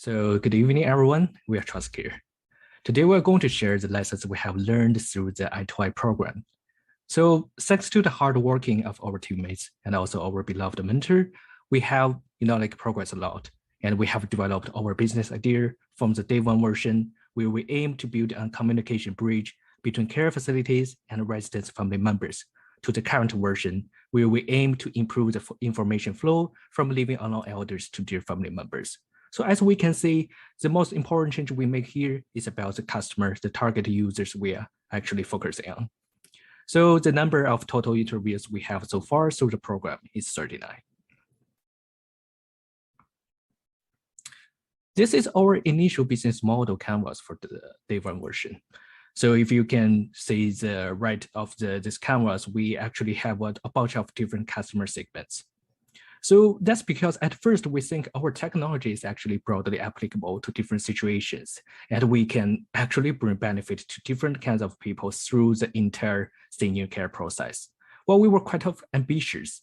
So good evening, everyone. We are TrustCare. Today, we're going to share the lessons we have learned through the I2I program. So thanks to the hard working of our teammates and also our beloved mentor, we have, progressed a lot. And we have developed our business idea from the day one version, where we aim to build a communication bridge between care facilities and residents' family members, to the current version, where we aim to improve the information flow from living alone elders to their family members. So as we can see, the most important change we make here is about the customers, the target users we are actually focusing on. So the number of total interviews we have so far through the program is 39. This is our initial business model canvas for the day one version. So if you can see the right of this canvas, we actually have a bunch of different customer segments. So that's because at first we think our technology is actually broadly applicable to different situations, and we can actually bring benefit to different kinds of people through the entire senior care process. Well, we were quite ambitious,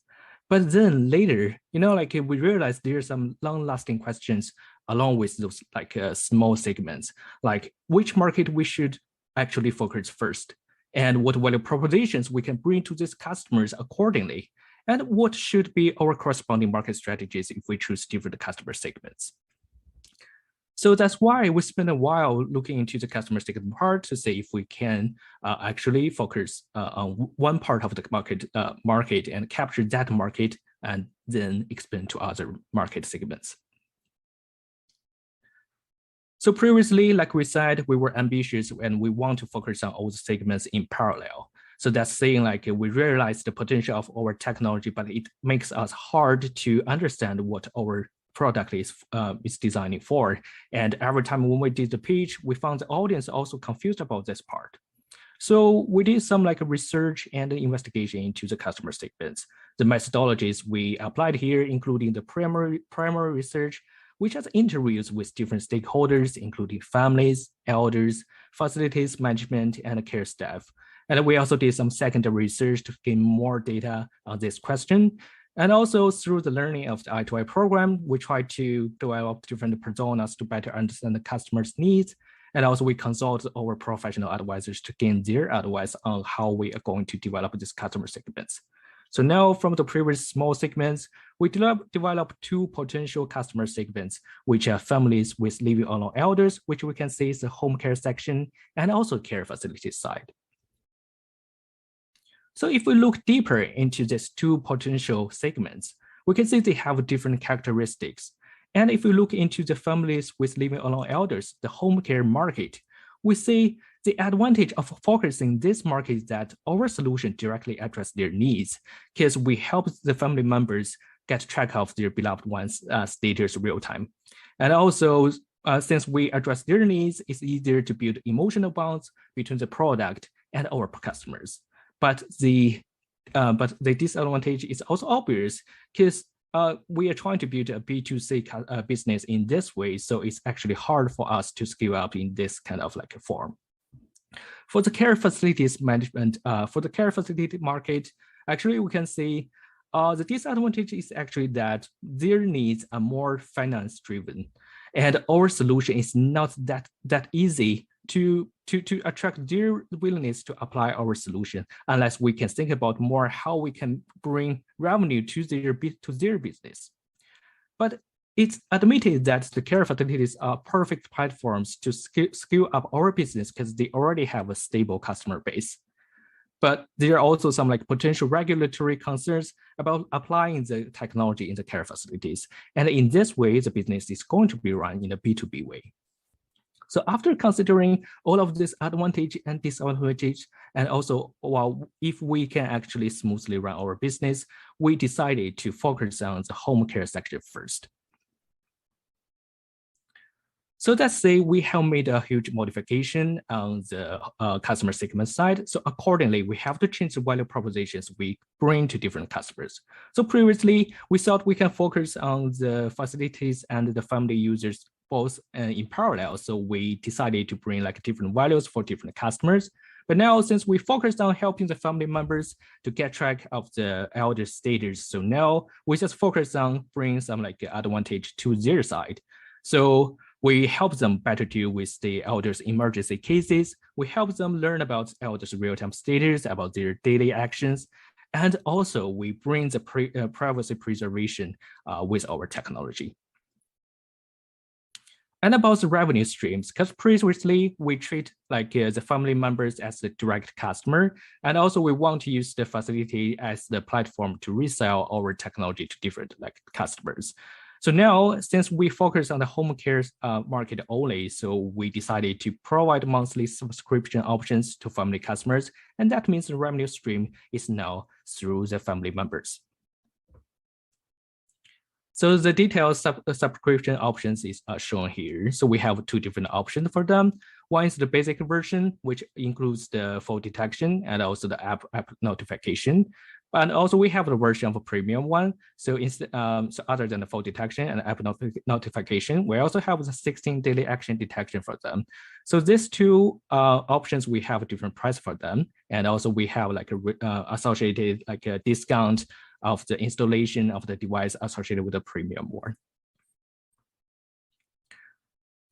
but then later, we realized there are some long-lasting questions along with those small segments, like which market we should actually focus first, and what value propositions we can bring to these customers accordingly. And what should be our corresponding market strategies if we choose different customer segments? So that's why we spent a while looking into the customer segment part to see if we can actually focus on one part of the market and capture that market and then expand to other market segments. So previously, like we said, we were ambitious and we want to focus on all the segments in parallel. So that's saying we realize the potential of our technology, but it makes us hard to understand what our product is designing for. And every time when we did the pitch, we found the audience also confused about this part. So we did some research and investigation into the customer segments. The methodologies we applied here, including the primary research, which has interviews with different stakeholders, including families, elders, facilities management, and care staff. And we also did some secondary research to gain more data on this question. And also through the learning of the I2I program, we try to develop different personas to better understand the customer's needs. And also we consult our professional advisors to gain their advice on how we are going to develop these customer segments. So now from the previous small segments, we develop two potential customer segments, which are families with living alone elders, which we can see is the home care section, and also care facility side. So if we look deeper into these two potential segments, we can see they have different characteristics. And if we look into the families with living alone elders, the home care market, we see the advantage of focusing this market is that our solution directly addresses their needs, because we help the family members get track of their beloved ones' status real time. And also, since we address their needs, it's easier to build emotional bonds between the product and our customers. But the disadvantage is also obvious, because we are trying to build a B2C business in this way, so it's actually hard for us to scale up in this kind of a form. For the care facilities management, for the care facility market, actually we can see the disadvantage is actually that their needs are more finance driven, and our solution is not that easy to attract their willingness to apply our solution, unless we can think about more how we can bring revenue to their business. But it's admitted that the care facilities are perfect platforms to scale up our business because they already have a stable customer base. But there are also some potential regulatory concerns about applying the technology in the care facilities. And in this way, the business is going to be run in a B2B way. So after considering all of this advantage and disadvantage, and also if we can actually smoothly run our business, we decided to focus on the home care sector first. So let's say we have made a huge modification on the customer segment side. So accordingly, we have to change the value propositions we bring to different customers. So previously, we thought we can focus on the facilities and the family users both in parallel. So we decided to bring different values for different customers. But now, since we focused on helping the family members to get track of the elder status, so now we just focus on bringing some advantage to their side. So We help them better deal with the elders' emergency cases. We help them learn about elders' real-time status, about their daily actions. And also we bring the privacy preservation with our technology. And about the revenue streams, because previously we treat like the family members as the direct customer, and also we want to use the facility as the platform to resell our technology to different like customers. So now, since we focus on the home care market only, so we decided to provide monthly subscription options to family customers, and that means the revenue stream is now through the family members. So the detailed subscription options is shown here. So we have two different options for them. One is the basic version, which includes the fault detection and also the app notification. And also we have the version of a premium one. So instead, so other than the fault detection and app notification, we also have the 16 daily action detection for them. So these two options, we have a different price for them. And also we have like a associated like a discount of the installation of the device associated with the premium one.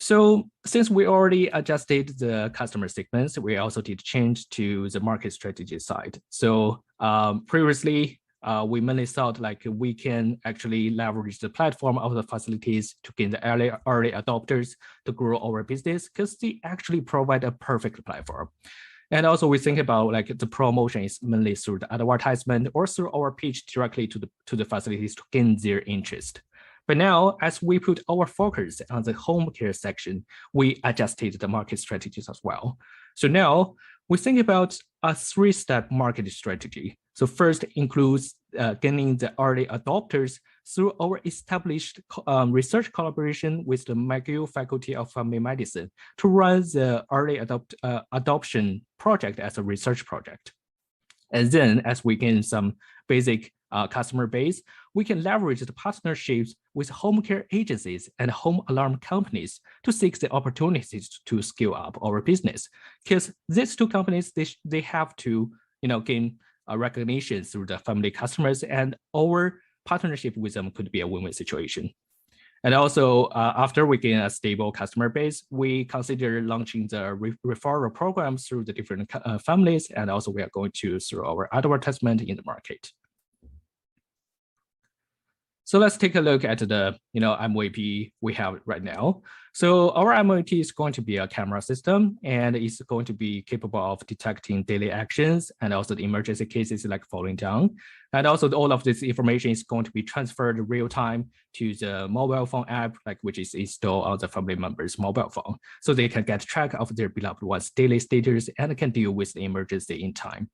So since we already adjusted the customer segments, we also did change to the market strategy side. So previously, we mainly thought like we can actually leverage the platform of the facilities to gain the early adopters to grow our business because they actually provide a perfect platform. And also we think about like the promotion is mainly through the advertisement or through our pitch directly to the facilities to gain their interest. But now, as we put our focus on the home care section, we adjusted the market strategies as well. So now we think about a three-step market strategy. So first includes gaining the early adopters through our established research collaboration with the McGill Faculty of Family Medicine to run the early adoption project as a research project. And then as we gain some basic customer base, we can leverage the partnerships with home care agencies and home alarm companies to seek the opportunities to scale up our business. Because these two companies, they have to gain recognition through the family customers, and our partnership with them could be a win-win situation. And also, after we gain a stable customer base, we consider launching the referral programs through the different families, and also we are going to through our advertisement in the market. So let's take a look at the MVP we have right now. So our MVP is going to be a camera system, and it's going to be capable of detecting daily actions and also the emergency cases like falling down. And also all of this information is going to be transferred real time to the mobile phone app, like which is installed on the family member's mobile phone. So they can get track of their beloved one's daily status and can deal with the emergency in time.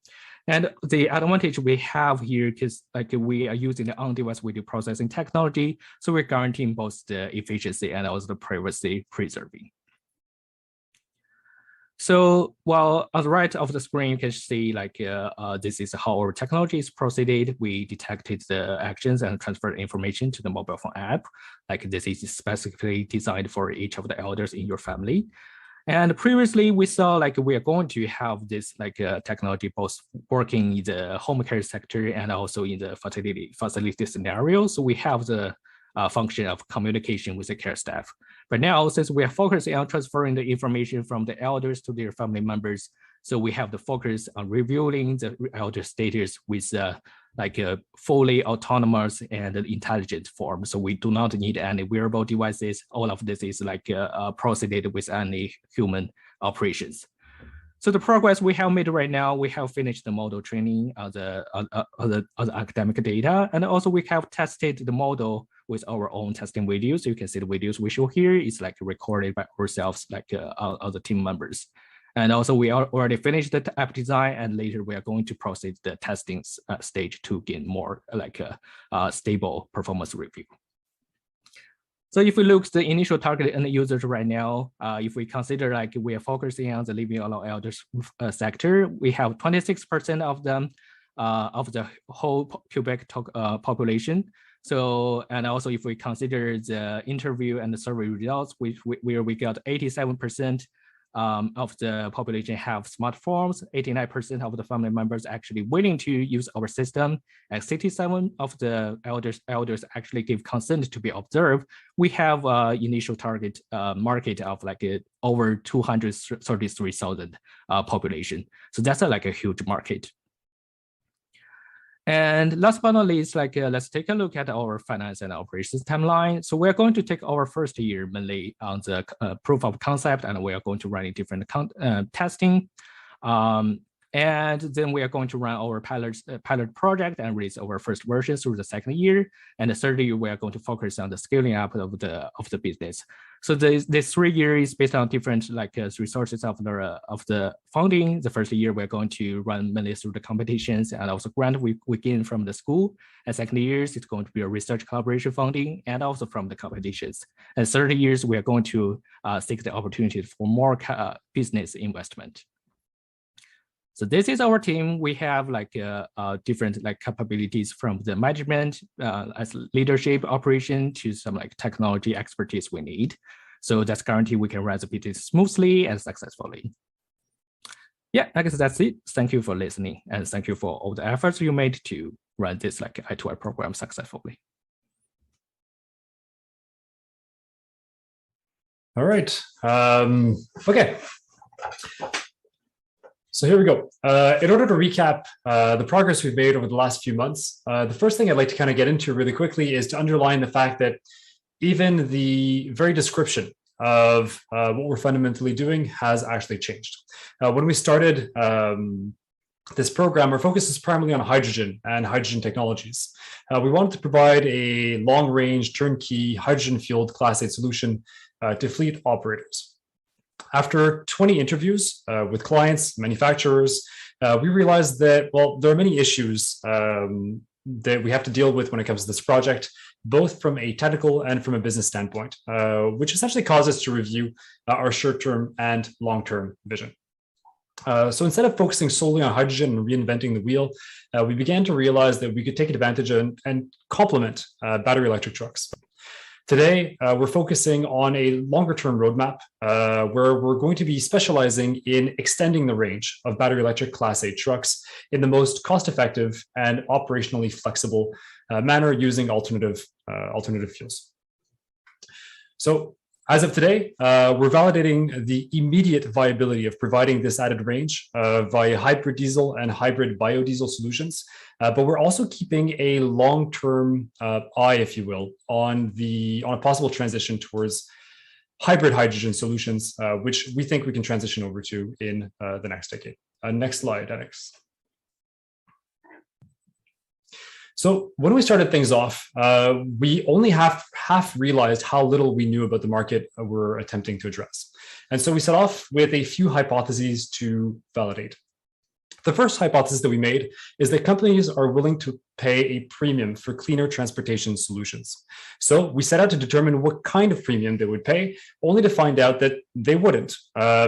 And the advantage we have here, because like we are using the on-device video processing technology, so we're guaranteeing both the efficiency and also the privacy preserving. So while on the right of the screen, you can see like this is how our technology is proceeded. We detected the actions and transferred information to the mobile phone app. Like this is specifically designed for each of the elders in your family. And previously we saw like we are going to have this like technology both working in the home care sector and also in the facility scenario. So we have the function of communication with the care staff. But now, since we are focusing on transferring the information from the elders to their family members, so we have the focus on reviewing the elder status with like a fully autonomous and intelligent form. So we do not need any wearable devices. All of this is like proceeded with any human operations. So the progress we have made right now, we have finished the model training on the academic data, and also we have tested the model with our own testing videos. So you can see the videos we show here is like recorded by ourselves, like other team members. And also we already finished the app design, and later we are going to proceed the testing stage to gain more like a stable performance review. So if we look at the initial target end users right now, if we consider like we are focusing on the living alone elders sector, we have 26% of them of the whole Quebec population. So, and also if we consider the interview and the survey results, where we got 87% of the population have smartphones. 89% of the family members actually willing to use our system, and 67 of the elders actually give consent to be observed. We have initial target market of like over 233,000 population. So that's like a huge market. And last but not least, let's take a look at our finance and operations timeline. So we're going to take our first year mainly on the proof of concept, and we are going to run different testing. And then we are going to run our pilot project and release our first version through the second year. And the third year, we are going to focus on the scaling up of the business. So this 3 years is based on different resources of the funding. The first year, we're going to run mainly through the competitions and also grant we gain from the school. And second years, it's going to be a research collaboration funding and also from the competitions. And third years, we are going to seek the opportunity for more business investment. So this is our team. We have different capabilities from the management as leadership operation to some technology expertise we need. So that's guarantee we can run the business smoothly and successfully. Yeah, I guess that's it. Thank you for listening, and thank you for all the efforts you made to run this I2I program successfully. All right. Okay. So here we go. In order to recap the progress we've made over the last few months, the first thing I'd like to kind of get into really quickly is to underline the fact that even the very description of what we're fundamentally doing has actually changed. When we started this program, our focus is primarily on hydrogen and hydrogen technologies. We wanted to provide a long-range, turnkey, hydrogen-fueled Class 8 solution to fleet operators. After 20 interviews with clients, manufacturers, we realized that, well, there are many issues that we have to deal with when it comes to this project, both from a technical and from a business standpoint, which essentially caused us to review our short-term and long-term vision. So instead of focusing solely on hydrogen and reinventing the wheel, we began to realize that we could take advantage of and complement battery electric trucks. Today, we're focusing on a longer-term roadmap where we're going to be specializing in extending the range of battery electric Class 8 trucks in the most cost-effective and operationally flexible manner using alternative fuels. So as of today, we're validating the immediate viability of providing this added range via hybrid diesel and hybrid biodiesel solutions. But we're also keeping a long-term eye, if you will, on a possible transition towards hybrid hydrogen solutions, which we think we can transition over to in the next decade. Next slide, Alex. So when we started things off, we only half realized how little we knew about the market we're attempting to address. And so we set off with a few hypotheses to validate. The first hypothesis that we made is that companies are willing to pay a premium for cleaner transportation solutions. So we set out to determine what kind of premium they would pay, only to find out that they wouldn't,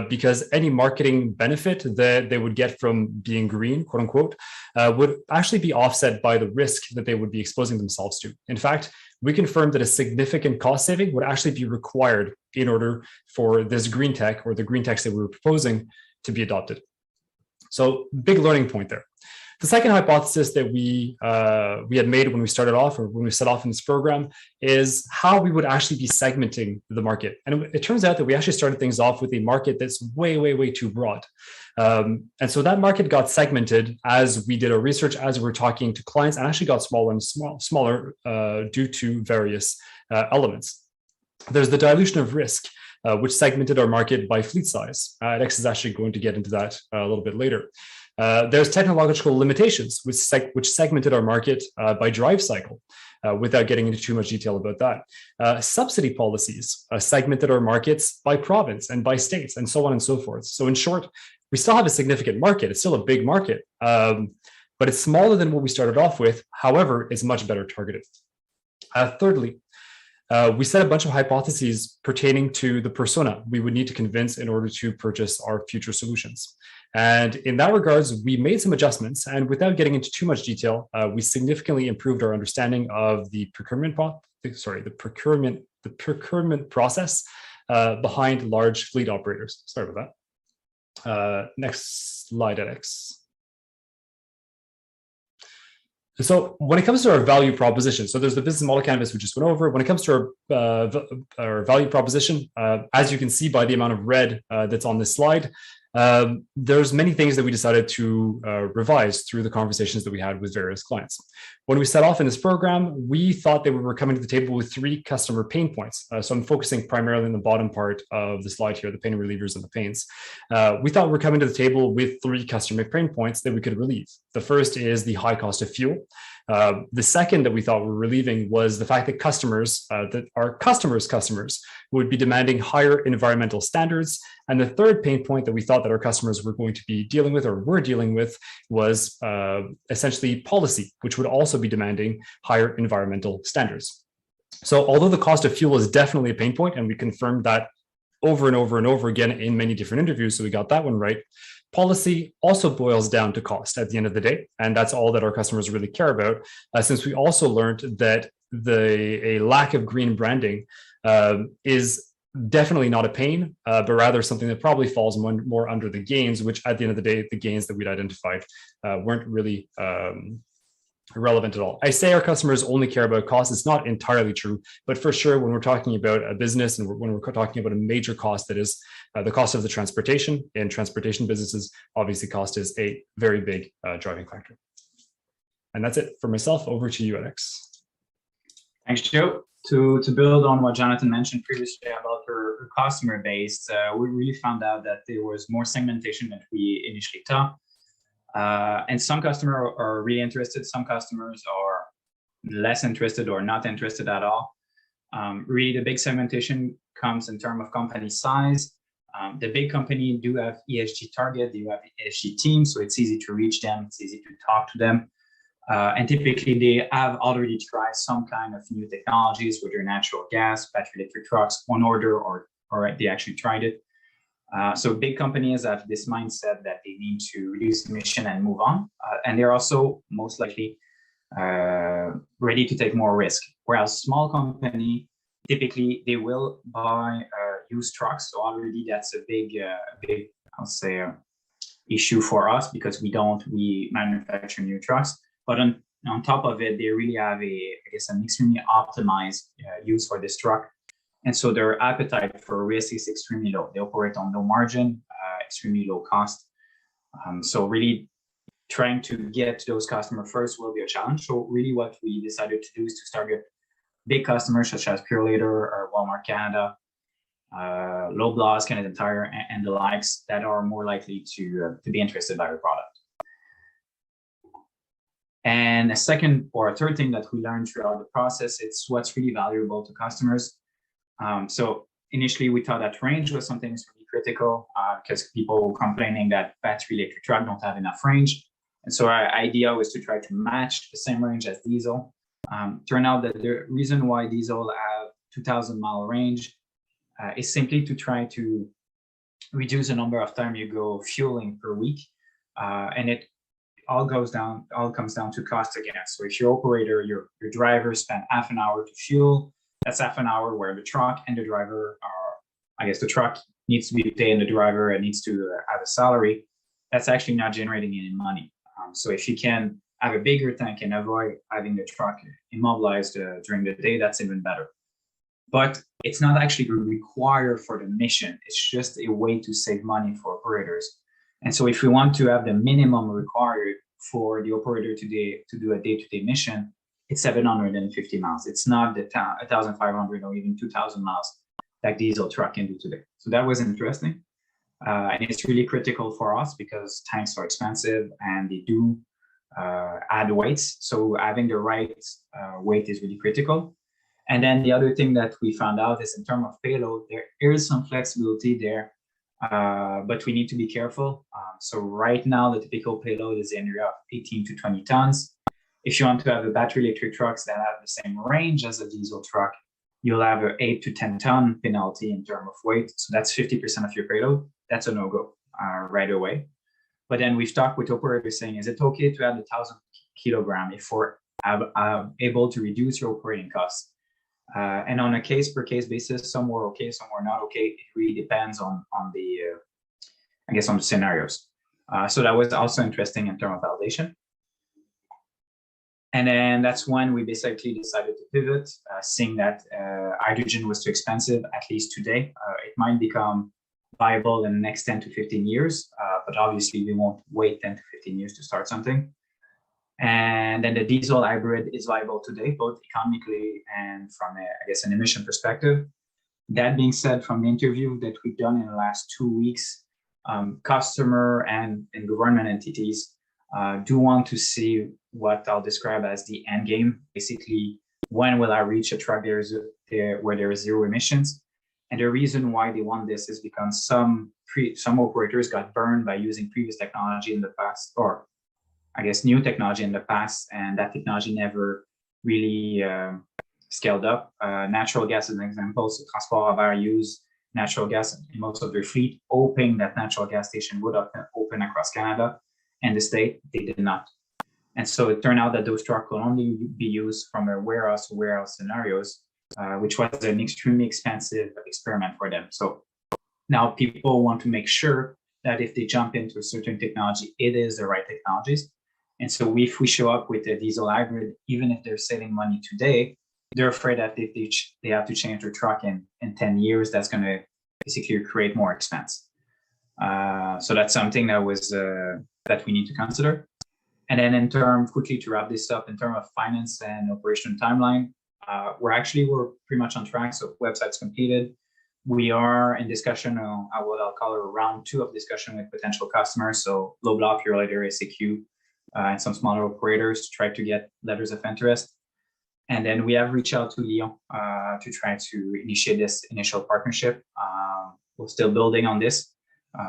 because any marketing benefit that they would get from being green, quote unquote, would actually be offset by the risk that they would be exposing themselves to. In fact, we confirmed that a significant cost saving would actually be required in order for this green tech, or the green techs that we were proposing, to be adopted. So big learning point there. The second hypothesis that we had made when we started off, or when we set off in this program, is how we would actually be segmenting the market. And it turns out that we actually started things off with a market that's way, way, way too broad. And so that market got segmented as we did our research, as we were talking to clients, and actually got smaller and smaller due to various elements. There's the dilution of risk, which segmented our market by fleet size. Alex is actually going to get into that a little bit later. There's technological limitations, which segmented our market by drive cycle, without getting into too much detail about that. Subsidy policies segmented our markets by province and by states, and so on and so forth. So in short, we still have a significant market. It's still a big market, but it's smaller than what we started off with. However, it's much better targeted. Thirdly, we set a bunch of hypotheses pertaining to the persona we would need to convince in order to purchase our future solutions. And in that regards, we made some adjustments, and without getting into too much detail, we significantly improved our understanding of the procurement process, behind large fleet operators. Sorry about that. Next slide, Alex. So when it comes to our value proposition, so there's the business model canvas we just went over. When it comes to our value proposition, as you can see by the amount of red that's on this slide, there's many things that we decided to revise through the conversations that we had with various clients. When we set off in this program, we thought that we were coming to the table with 3 customer pain points. So I'm focusing primarily on the bottom part of the slide here, the pain relievers and the pains. We thought we were coming to the table with 3 customer pain points that we could relieve. The first is the high cost of fuel. The second that we thought we were relieving was the fact that customers, that our customers' customers would be demanding higher environmental standards. And the third pain point that we thought that our customers were going to be dealing with or were dealing with was essentially policy, which would also be demanding higher environmental standards. So although the cost of fuel is definitely a pain point, and we confirmed that over and over and over again in many different interviews, so we got that one right, policy also boils down to cost at the end of the day, and that's all that our customers really care about, since we also learned that a lack of green branding is definitely not a pain, but rather something that probably falls more under the gains, which at the end of the day, the gains that we'd identified weren't really relevant at all. I say our customers only care about cost. It's not entirely true, but for sure, when we're talking about a business and when we're talking about a major cost that is the cost of the transportation in transportation businesses, obviously cost is a very big driving factor. And that's it for myself. Over to you, Alex. Thanks, Joe. To build on what Jonathan mentioned previously about her customer base, we really found out that there was more segmentation than we initially thought. And some customers are really interested, some customers are less interested or not interested at all. Really, the big segmentation comes in terms of company size. The big company do have ESG target, they do have ESG teams, so it's easy to reach them, it's easy to talk to them. And typically they have already tried some kind of new technologies, whether natural gas, battery electric trucks on order, or they actually tried it. So big companies have this mindset that they need to reduce emission and move on. And they're also most likely ready to take more risk. Whereas small company, typically they will buy used trucks. So already that's a big, I'll say, issue for us because we manufacture new trucks. But on top of it, they really have an extremely optimized use for this truck. And so their appetite for risk is extremely low. They operate on low margin, extremely low cost. So really trying to get to those customers first will be a challenge. So really what we decided to do is to target big customers such as Purolator or Walmart Canada, Loblaws, Canadian Tire, and the likes that are more likely to be interested by our product. And a second or a third thing that we learned throughout the process, it's what's really valuable to customers. So initially we thought that range was something that's really critical because people were complaining that battery electric truck don't have enough range. And so our idea was to try to match the same range as diesel. Turned out that the reason why diesel have 2,000-mile range is simply to try to reduce the number of time you go fueling per week. And it all comes down to cost again. So if your operator, your driver spend half an hour to fuel, that's half an hour where the truck and the driver are, the truck needs to be paid and the driver needs to have a salary. That's actually not generating any money. So if you can have a bigger tank and avoid having the truck immobilized during the day, that's even better. But it's not actually required for the mission. It's just a way to save money for operators. And so if we want to have the minimum required for the operator to do a day-to-day mission, it's 750 miles. It's not the 1,500 or even 2,000 miles that diesel truck can do today. So that was interesting. And it's really critical for us because tanks are expensive and they do add weights. So having the right weight is really critical. And then the other thing that we found out is in terms of payload, there is some flexibility there, but we need to be careful. So right now, the typical payload is in the area of 18 to 20 tons. If you want to have a battery electric trucks that have the same range as a diesel truck, you'll have an 8 to 10 ton penalty in terms of weight. So that's 50% of your payload. That's a no-go right away. But then we've talked with operators saying, is it okay to have 1,000 kilogram if we're able to reduce your operating costs? And on a case-per-case basis, some were okay, some were not okay. It really depends on the, I guess, on the scenarios. So that was also interesting in terms of validation. And then that's when we basically decided to pivot, seeing that hydrogen was too expensive, at least today. It might become viable in the next 10 to 15 years, but obviously we won't wait 10 to 15 years to start something. And then the diesel hybrid is viable today, both economically and from, I guess, an emission perspective. That being said, from the interview that we've done in the last 2 weeks, customer and government entities do want to see what I'll describe as the end game. Basically, when will I reach a truck where there is zero emissions? And the reason why they want this is because some operators got burned by using previous technology in the past, or I guess new technology in the past, and that technology never really scaled up. Natural gas is an example. So TrustCare use natural gas in most of their fleet, hoping that natural gas station would open across Canada and the state. They did not. And so it turned out that those trucks could only be used from a warehouse to warehouse scenarios, which was an extremely expensive experiment for them. So now people want to make sure that if they jump into a certain technology, it is the right technologies. And so if we show up with a diesel hybrid, even if they're saving money today, they're afraid that if they have to change their truck in 10 years, that's going to basically create more expense. So that's something that was that we need to consider. And then in terms, quickly to wrap this up, in terms of finance and operation timeline, we're pretty much on track. So website's completed. We are in discussion on what I'll call a round 2 of discussion with potential customers. So low block, pure later, SAQ, and some smaller operators to try to get letters of interest. And then we have reached out to Lyon to try to initiate this initial partnership. We're still building on this,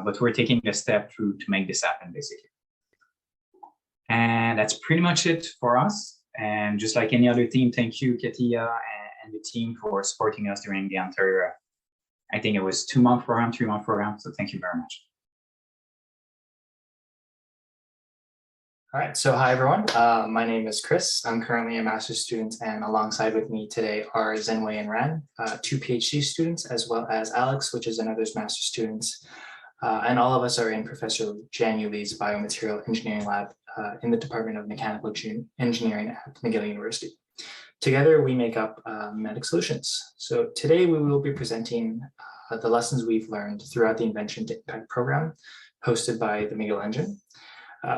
but we're taking a step through to make this happen, basically. And that's pretty much it for us. And just like any other team, thank you, Katia, and the team for supporting us during the entire, I think it was 2-month program, 3-month program. So thank you very much. All right, so hi everyone. My name is Chris. I'm currently a master's student, and alongside with me today are Zenwei and Ran, 2 PhD students, as well as Alex, which is another master's student. And all of us are in Professor Jan Yuli's Biomaterial Engineering Lab in the Department of Mechanical Engineering at McGill University. Together, we make up Mimetik Solutions. So today we will be presenting the lessons we've learned throughout the Invention to Impact program hosted by the McGill Engine.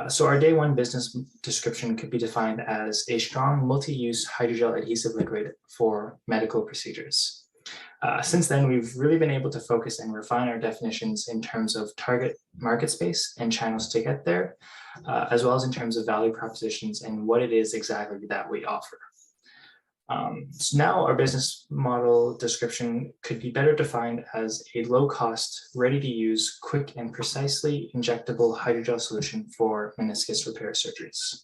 So our day 1 business description could be defined as a strong multi-use hydrogel adhesive liquid for medical procedures. Since then, we've really been able to focus and refine our definitions in terms of target market space and channels to get there, as well as in terms of value propositions and what it is exactly that we offer. So now our business model description could be better defined as a low-cost, ready-to-use, quick and precisely injectable hydrogel solution for meniscus repair surgeries.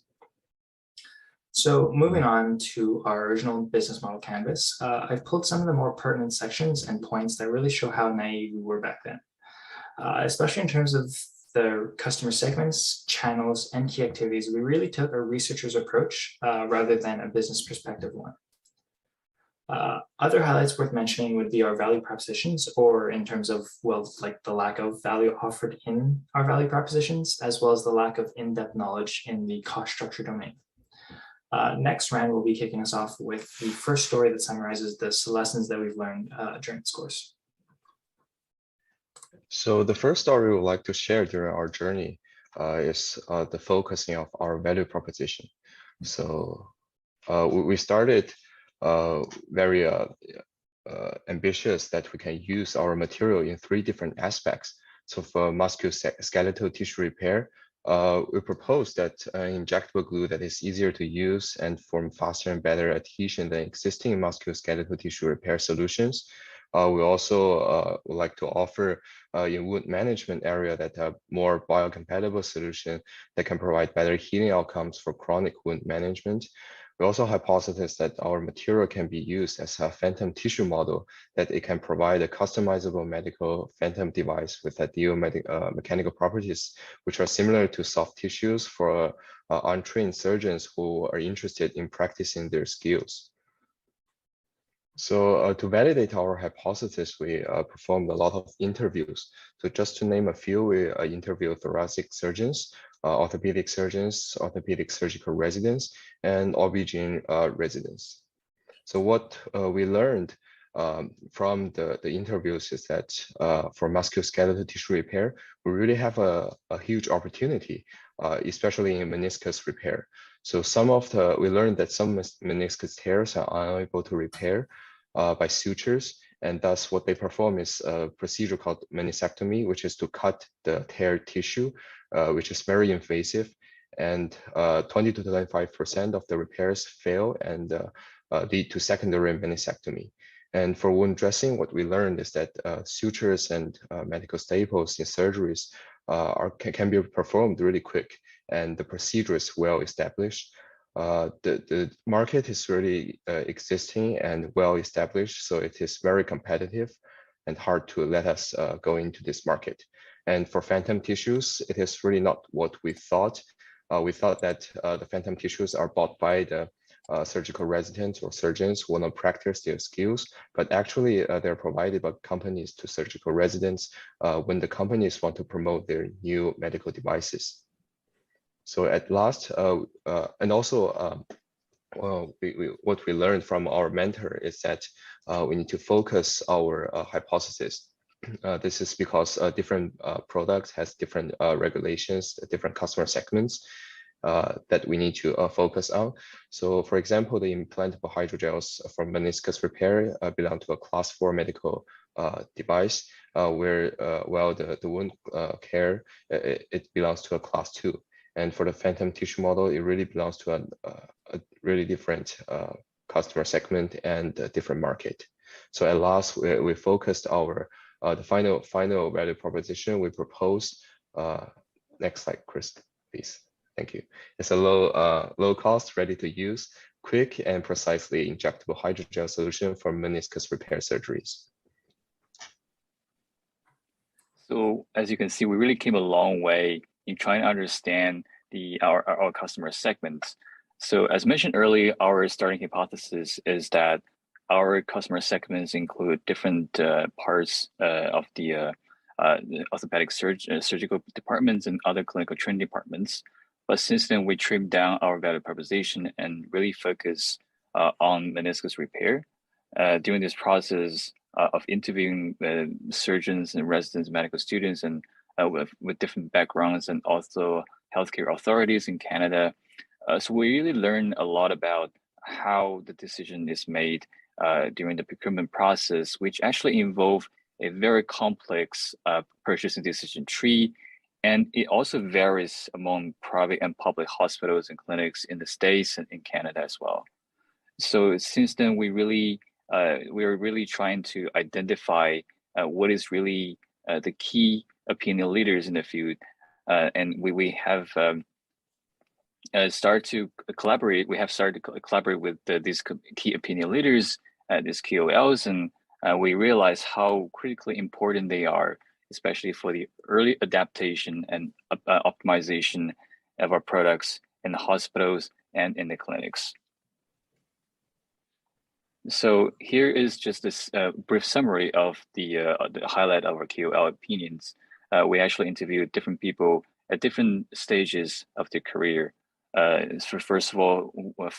So moving on to our original business model canvas, I've pulled some of the more pertinent sections and points that really show how naive we were back then, especially in terms of the customer segments, channels, and key activities. We really took a researcher's approach rather than a business perspective one. Other highlights worth mentioning would be our value propositions, or in terms of, well, like the lack of value offered in our value propositions, as well as the lack of in-depth knowledge in the cost structure domain. Next, Rand will be kicking us off with the first story that summarizes the lessons that we've learned during this course. So the first story we would like to share during our journey is the focusing of our value proposition. So we started very ambitious that we can use our material in 3 different aspects. So for musculoskeletal tissue repair, we propose that injectable glue that is easier to use and form faster and better adhesion than existing musculoskeletal tissue repair solutions. We also would like to offer in wound management area that have more biocompatible solution that can provide better healing outcomes for chronic wound management. We also hypothesize that our material can be used as a phantom tissue model, that it can provide a customizable medical phantom device with ideal mechanical properties, which are similar to soft tissues for untrained surgeons who are interested in practicing their skills. So to validate our hypothesis, we performed a lot of interviews. So just to name a few, we interviewed thoracic surgeons, orthopedic surgeons, orthopedic surgical residents, and OB/GYN residents. So what we learned from the interviews is that for musculoskeletal tissue repair, we really have a huge opportunity, especially in meniscus repair. So we learned that some meniscus tears are unable to repair by sutures, and thus what they perform is a procedure called meniscectomy, which is to cut the tear tissue, which is very invasive, and 20 to 25% of the repairs fail and lead to secondary meniscectomy. And for wound dressing, what we learned is that sutures and medical staples in surgeries can be performed really quick, and the procedure is well established. The market is really existing and well established, so it is very competitive and hard to let us go into this market. And for phantom tissues, it is really not what we thought. We thought that the phantom tissues are bought by the surgical residents or surgeons who want to practice their skills, but actually they're provided by companies to surgical residents when the companies want to promote their new medical devices. So at last, and also what we learned from our mentor is that we need to focus our hypothesis. This is because different products has different regulations, different customer segments that we need to focus on. So for example, the implantable hydrogels for meniscus repair belong to a class 4 medical device, while the wound care, it belongs to a class 2. And for the phantom tissue model, it really belongs to a really different customer segment and a different market. So at last, we focused our the final value proposition we proposed. Next slide, Chris, please. Thank you. It's a low cost, ready to use, quick and precisely injectable hydrogel solution for meniscus repair surgeries. So as you can see, we really came a long way in trying to understand our customer segments. So as mentioned earlier, our starting hypothesis is that our customer segments include different parts of the orthopedic surgical departments and other clinical training departments. But since then, we trimmed down our value proposition and really focus on meniscus repair. During this process of interviewing surgeons and residents, medical students, and with different backgrounds, and also healthcare authorities in Canada. So we really learned a lot about how the decision is made during the procurement process, which actually involve a very complex purchasing decision tree. And it also varies among private and public hospitals and clinics in the States and in Canada as well. So since then, we are really trying to identify what is really the key opinion leaders in the field. And we have started to collaborate. We have started to collaborate with these key opinion leaders, these KOLs, and we realize how critically important they are, especially for the early adaptation and optimization of our products in the hospitals and in the clinics. So here is just this brief summary of the highlight of our KOL opinions. We actually interviewed different people at different stages of their career. So first of all,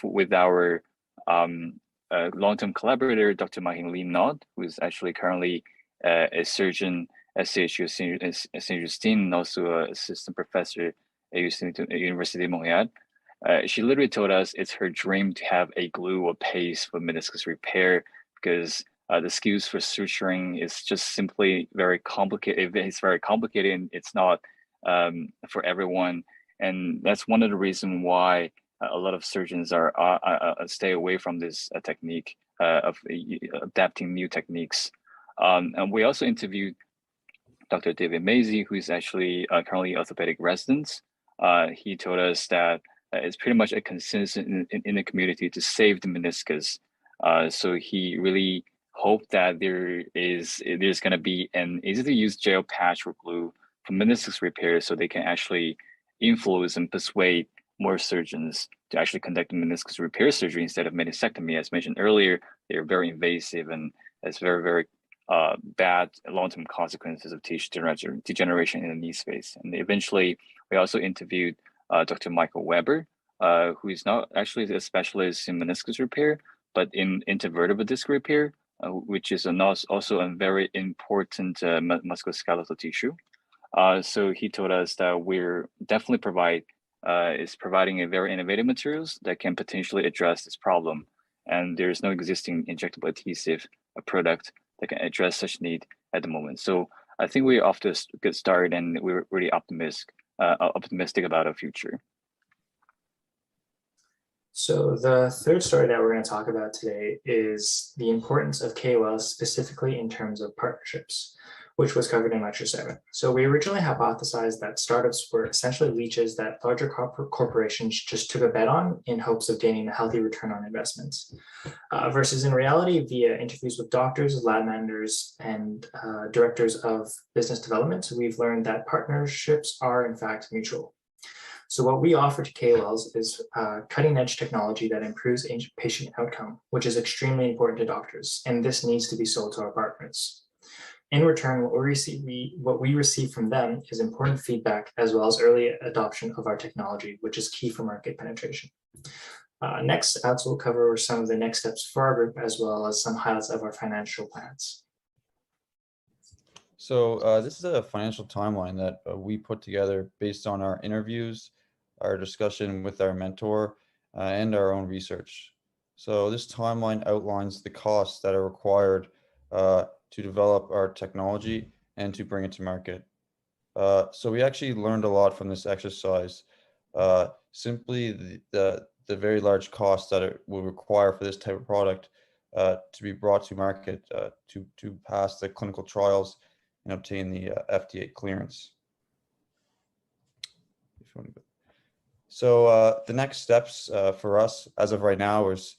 with our long-term collaborator, Dr. Mahin Lee Nod, who is actually currently a surgeon at CHU Saint Justine, and also an assistant professor at University of Montreal. She literally told us it's her dream to have a glue or paste for meniscus repair because the skills for suturing is just simply very complicated. It's very complicated and it's not for everyone. And that's one of the reasons why a lot of surgeons are stay away from this technique of adapting new techniques. And we also interviewed Dr. David Mazie, who is actually currently orthopedic resident. He told us that it's pretty much a consensus in the community to save the meniscus. So he really hoped that there's going to be an easy-to-use gel patch or glue for meniscus repair, so they can actually influence and persuade more surgeons to actually conduct meniscus repair surgery instead of meniscectomy. As mentioned earlier, they are very invasive and has very, very bad long-term consequences of tissue degeneration in the knee space. And eventually, we also interviewed Dr. Michael Weber, who is not actually a specialist in meniscus repair, but in intervertebral disc repair, which is also a very important musculoskeletal tissue. So he told us that we're definitely providing a very innovative materials that can potentially address this problem. And there's no existing injectable adhesive product that can address such need at the moment. So I think we're off to a good start, and we're really optimistic about our future. So the third story that we're going to talk about today is the importance of KOLs, specifically in terms of partnerships, which was covered in lecture 7. So we originally hypothesized that startups were essentially leeches that larger corporations just took a bet on in hopes of gaining a healthy return on investments. Versus in reality, via interviews with doctors, lab managers, and directors of business development, we've learned that partnerships are in fact mutual. So what we offer to KOLs is cutting edge technology that improves patient outcome, which is extremely important to doctors, and this needs to be sold to our partners. In return, what we receive from them is important feedback as well as early adoption of our technology, which is key for market penetration. Next, Alex will cover some of the next steps for our group as well as some highlights of our financial plans. So this is a financial timeline that we put together based on our interviews, our discussion with our mentor, and our own research. So this timeline outlines the costs that are required to develop our technology and to bring it to market. So we actually learned a lot from this exercise. Simply the very large costs that it will require for this type of product to be brought to market to pass the clinical trials and obtain the FDA clearance. So the next steps for us as of right now is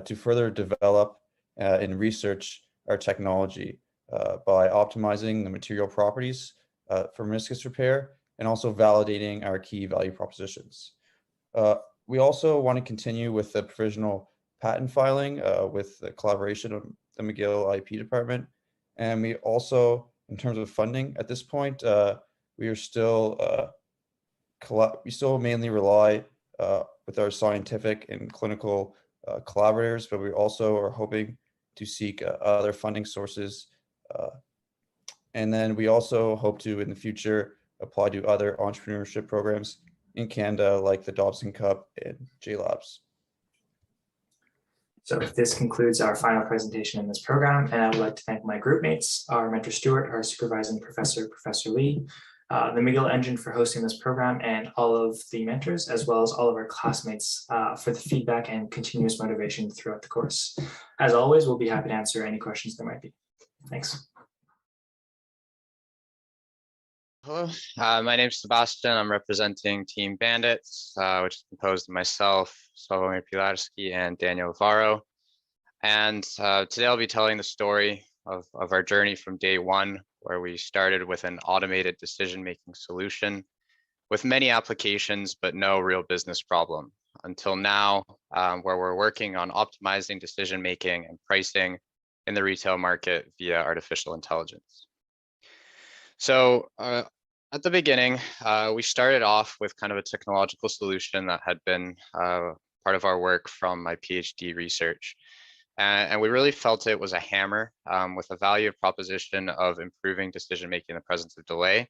to further develop and research our technology by optimizing the material properties for meniscus repair and also validating our key value propositions. We also want to continue with the provisional patent filing with the collaboration of the McGill IP department. And we also, in terms of funding at this point, we still mainly rely with our scientific and clinical collaborators, but we also are hoping to seek other funding sources. And then we also hope to, in the future, apply to other entrepreneurship programs in Canada, like the Dobson Cup and JLabs. So this concludes our final presentation in this program, and I would like to thank my group mates, our mentor Stuart, our supervising professor, Professor Lee, the McGill Engine for hosting this program, and all of the mentors, as well as all of our classmates for the feedback and continuous motivation throughout the course. As always, we'll be happy to answer any questions there might be. Thanks. Hello, my name is Sebastian. I'm representing Team Bandits, which is composed of myself, Sławomir Pilarski, and Daniel Varro. And today I'll be telling the story of our journey from day one, where we started with an automated decision-making solution with many applications, but no real business problem, until now, where we're working on optimizing decision-making and pricing in the retail market via artificial intelligence. So at the beginning, we started off with kind of a technological solution that had been part of our work from my PhD research. And we really felt it was a hammer with a value proposition of improving decision-making in the presence of delay.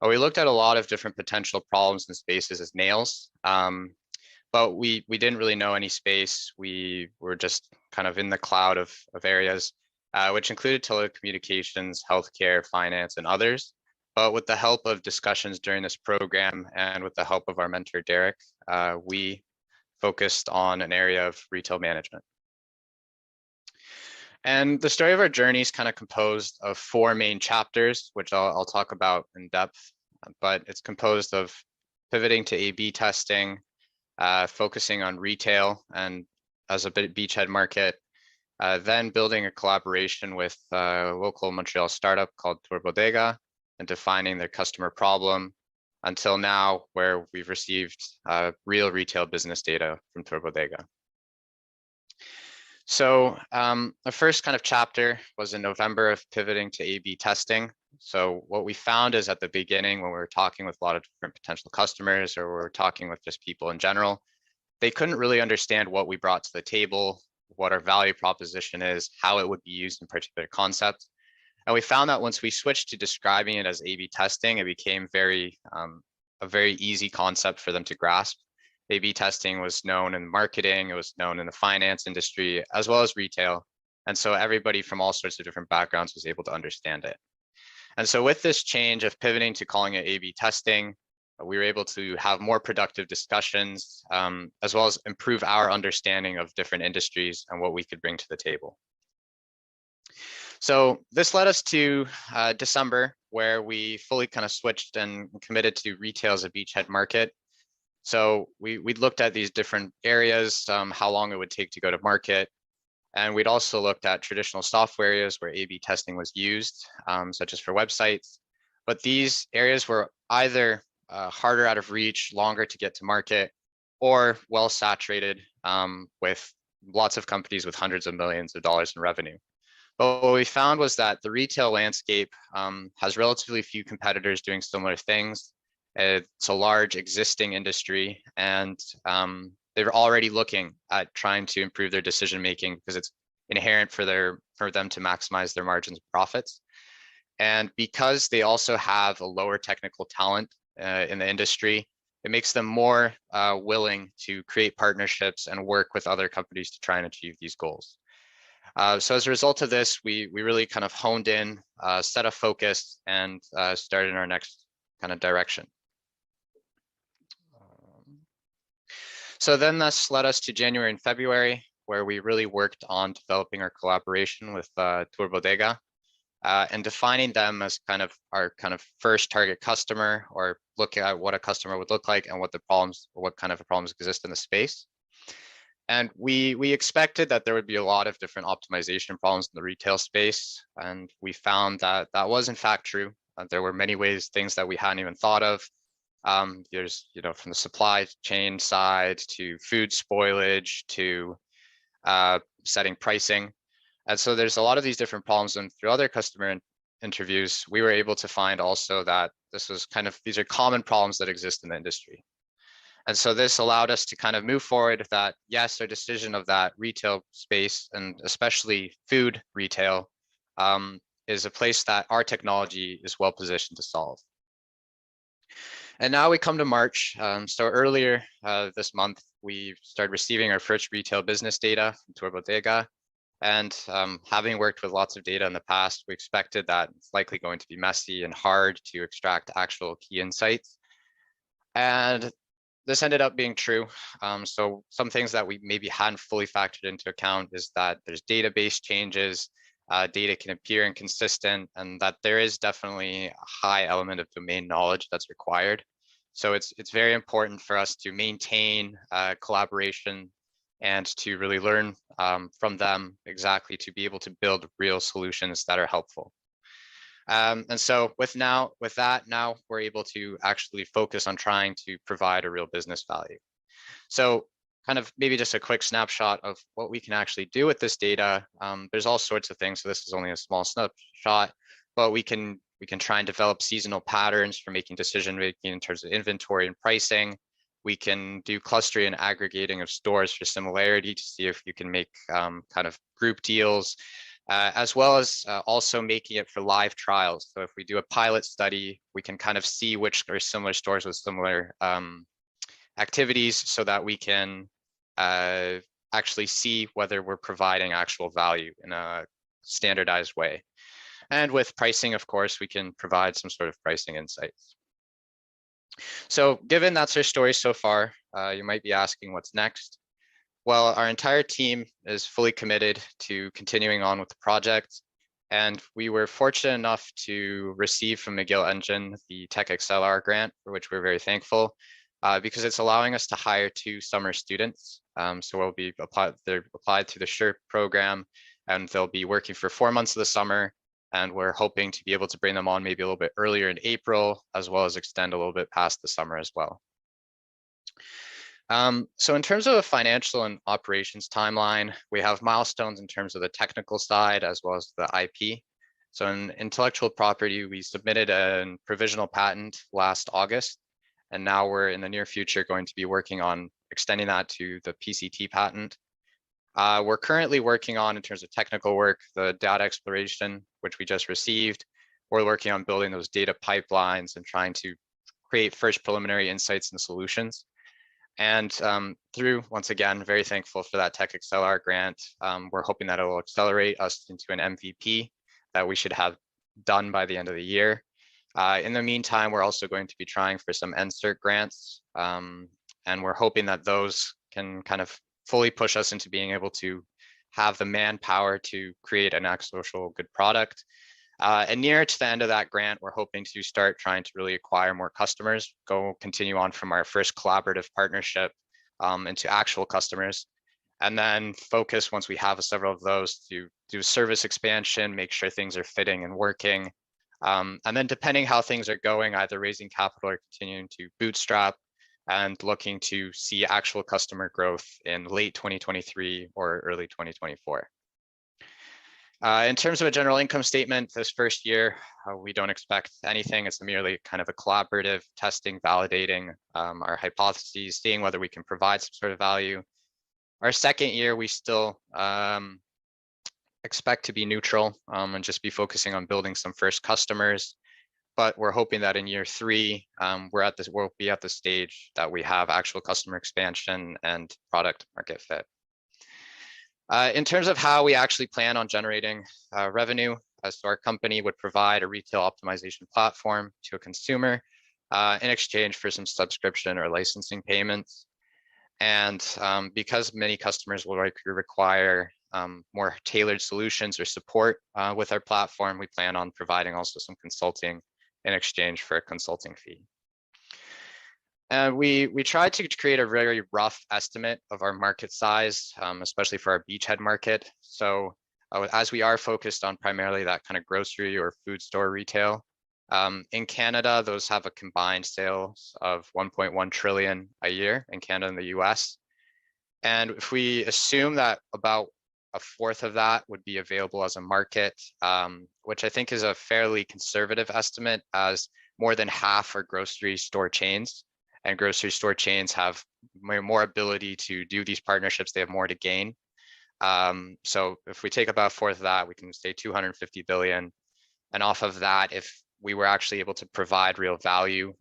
We looked at a lot of different potential problems and spaces as nails, but we didn't really know any space. We were just kind of in the cloud of areas, which included telecommunications, healthcare, finance, and others. But with the help of discussions during this program and with the help of our mentor, Derek, we focused on an area of retail management. And the story of our journey is kind of composed of 4 main chapters, which I'll talk about in depth, but it's composed of pivoting to A/B testing, focusing on retail and as a beachhead market, then building a collaboration with a local Montreal startup called Tour Bodega and defining their customer problem, until now, where we've received real retail business data from Turbodega. So the first kind of chapter was in November of pivoting to A/B testing. So what we found is at the beginning, when we were talking with a lot of different potential customers, or we were talking with just people in general, they couldn't really understand what we brought to the table, what our value proposition is, how it would be used in particular concepts. And we found that once we switched to describing it as A/B testing, it became a very easy concept for them to grasp. A/B testing was known in marketing, it was known in the finance industry, as well as retail. And so everybody from all sorts of different backgrounds was able to understand it. And so with this change of pivoting to calling it A/B testing, we were able to have more productive discussions, as well as improve our understanding of different industries and what we could bring to the table. So this led us to December, where we fully kind of switched and committed to retail as a beachhead market. So we looked at these different areas, how long it would take to go to market. And we'd also looked at traditional software areas where A/B testing was used, such as for websites. But these areas were either harder out of reach, longer to get to market, or well saturated with lots of companies with hundreds of millions of dollars in revenue. But what we found was that the retail landscape has relatively few competitors doing similar things. It's a large existing industry, and they're already looking at trying to improve their decision making because it's inherent for them to maximize their margins and profits. And because they also have a lower technical talent in the industry, it makes them more willing to create partnerships and work with other companies to try and achieve these goals. So as a result of this, we really kind of honed in, set a focus, and started in our next kind of direction. So then this led us to January and February, where we really worked on developing our collaboration with Turbodega and defining them as kind of our first target customer, or looking at what a customer would look like and what kind of problems exist in the space. And we expected that there would be a lot of different optimization problems in the retail space, and we found that that was in fact true. There were many things that we hadn't even thought of. There's, from the supply chain side to food spoilage to setting pricing. And so there's a lot of these different problems, and through other customer interviews, we were able to find also that these are common problems that exist in the industry. And so this allowed us to kind of move forward that, yes, our decision of that retail space, and especially food retail, is a place that our technology is well positioned to solve. And now we come to March. So earlier this month, we started receiving our first retail business data from Turbodega. And having worked with lots of data in the past, we expected that it's likely going to be messy and hard to extract actual key insights. And this ended up being true. So some things that we maybe hadn't fully factored into account is that there's database changes, data can appear inconsistent, and that there is definitely a high element of domain knowledge that's required. So it's very important for us to maintain collaboration and to really learn from them exactly to be able to build real solutions that are helpful. And so with that, now we're able to actually focus on trying to provide a real business value. So kind of maybe just a quick snapshot of what we can actually do with this data. There's all sorts of things. So this is only a small snapshot, but we can try and develop seasonal patterns for making decision making in terms of inventory and pricing. We can do clustering and aggregating of stores for similarity to see if you can make kind of group deals, as well as also making it for live trials. So if we do a pilot study, we can kind of see which are similar stores with similar activities, so that we can actually see whether we're providing actual value in a standardized way. And with pricing, of course, we can provide some sort of pricing insights. So given that's our story so far, you might be asking what's next. Well, our entire team is fully committed to continuing on with the project. And we were fortunate enough to receive from McGill Engine the Tech XLR grant, for which we're very thankful, because it's allowing us to hire 2 summer students. So they're applied to the SHIRP program, and they'll be working for 4 months of the summer. And we're hoping to be able to bring them on maybe a little bit earlier in April, as well as extend a little bit past the summer as well. So in terms of the financial and operations timeline, we have milestones in terms of the technical side as well as the IP. So in intellectual property, we submitted a provisional patent last August, and now we're in the near future going to be working on extending that to the PCT patent. We're currently working on, in terms of technical work, the data exploration, which we just received. We're working on building those data pipelines and trying to create first preliminary insights and solutions. And through, once again, very thankful for that Tech XLR grant. We're hoping that it will accelerate us into an MVP that we should have done by the end of the year. In the meantime, we're also going to be trying for some NSERC grants, and we're hoping that those can kind of fully push us into being able to have the manpower to create an actual good product. And near to the end of that grant, we're hoping to start trying to really acquire more customers, continue on from our first collaborative partnership into actual customers, and then focus, once we have several of those, to do service expansion, make sure things are fitting and working. And then depending how things are going, either raising capital or continuing to bootstrap and looking to see actual customer growth in late 2023 or early 2024. In terms of a general income statement, this first year, we don't expect anything. It's merely kind of a collaborative testing, validating our hypotheses, seeing whether we can provide some sort of value. Our second year, we still expect to be neutral and just be focusing on building some first customers. But we're hoping that in year 3, we'll be at the stage that we have actual customer expansion and product market fit. In terms of how we actually plan on generating revenue, so our company would provide a retail optimization platform to a consumer in exchange for some subscription or licensing payments. And because many customers will require more tailored solutions or support with our platform, we plan on providing also some consulting in exchange for a consulting fee. And we tried to create a very rough estimate of our market size, especially for our beachhead market. So as we are focused on primarily that kind of grocery or food store retail, in Canada, those have a combined sales of 1.1 trillion a year in Canada and the US. And if we assume that about a fourth of that would be available as a market, which I think is a fairly conservative estimate, as more than half are grocery store chains, and grocery store chains have more ability to do these partnerships. They have more to gain. So if we take about a fourth of that, we can say 250 billion. And off of that, if we were actually able to provide real value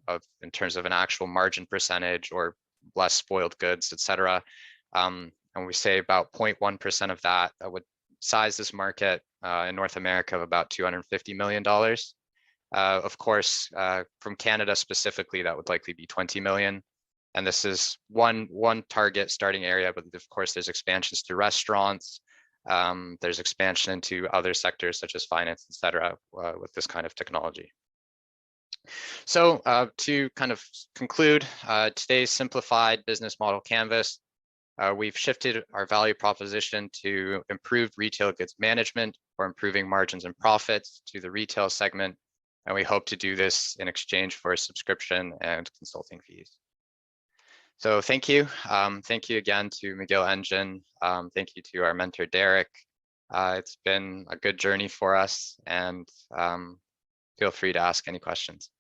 in terms of an actual margin percentage or less spoiled goods, et cetera, and we say about 0.1% of that, would size this market in North America of about $250 million. Of course, from Canada specifically, that would likely be 20 million. And this is one target starting area, but of course there's expansions to restaurants, there's expansion into other sectors such as finance, et cetera, with this kind of technology. So to kind of conclude today's simplified business model canvas, we've shifted our value proposition to improved retail goods management for improving margins and profits to the retail segment. And we hope to do this in exchange for a subscription and consulting fees. So thank you. Thank you again to McGill Engine. Thank you to our mentor, Derek. It's been a good journey for us, and feel free to ask any questions.